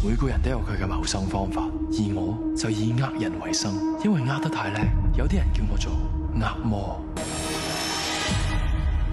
每個人都有佢嘅謀生方法，而我就以呃人為生，因為呃得太叻，有啲人叫我做呃魔。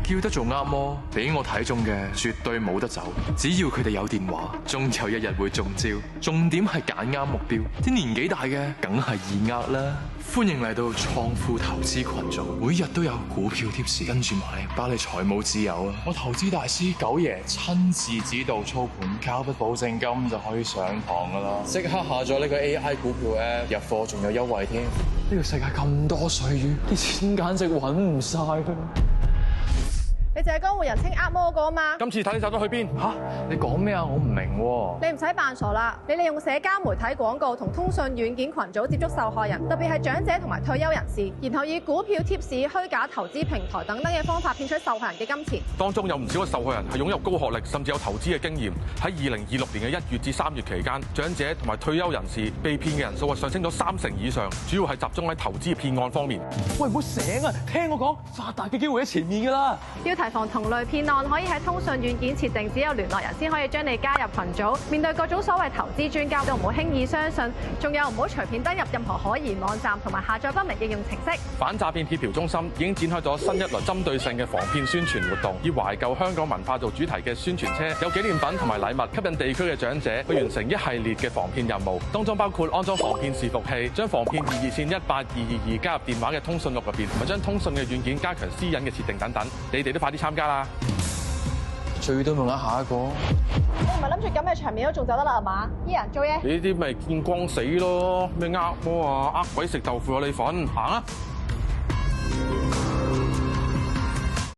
叫得做呃魔，俾我睇中嘅絕對冇得走。只要佢哋有電話，終有一日會中招。重點係揀啱目標，啲年紀大嘅梗係易呃啦。歡迎嚟到創富投資群組，每日都有股票貼士，跟住買，包你財務自由啊！我投資大師九爺親自指導操盤，交筆保證金就可以上堂噶啦！即刻下載呢個 AI 股票 App，入貨仲有優惠添。呢個世界咁多水魚，啲錢簡直揾唔晒㗎。你就係江湖人稱呃魔嗰個啊嘛？今次睇你走咗去邊？吓？你講咩啊？我唔明喎。你唔使扮傻啦！你利用社交媒體廣告同通訊軟件群組接觸受害人，特別係長者同埋退休人士，然後以股票貼士、虛假投資平台等等嘅方法騙取受害人嘅金錢。當中有唔少嘅受害人係擁有高學歷，甚至有投資嘅經驗。喺2026年嘅1月至3月期間，長者同埋退休人士被騙嘅人數係上升咗30%以上，主要係集中喺投資騙案方面。喂，唔好醒啊！聽我講，發達嘅機會喺前面㗎啦。提防同類騙案，可以喺通訊軟件設定只有聯絡人先可以將你加入群組。面對各種所謂投資專家，都唔好輕易相信。仲有唔好隨便登入任何可疑網站，同埋下載不明應用程式。反詐騙協調中心已經展開咗新一輪針對性嘅防騙宣傳活動，以懷舊香港文化做主題嘅宣傳車，有紀念品同埋禮物吸引地區嘅長者去完成一系列嘅防騙任務。當中包括安裝防騙視伏器，將防騙二線18222加入電話嘅通訊錄入邊，同埋將通訊嘅軟件加強私隱嘅設定等等。你哋都快啲參加啦！最多咪呃下一個。你唔係諗住咁嘅場面都仲走得啦係嘛？依人做嘢。呢啲咪見光死咯！咩呃魔啊？呃鬼食豆腐有你份，行啊！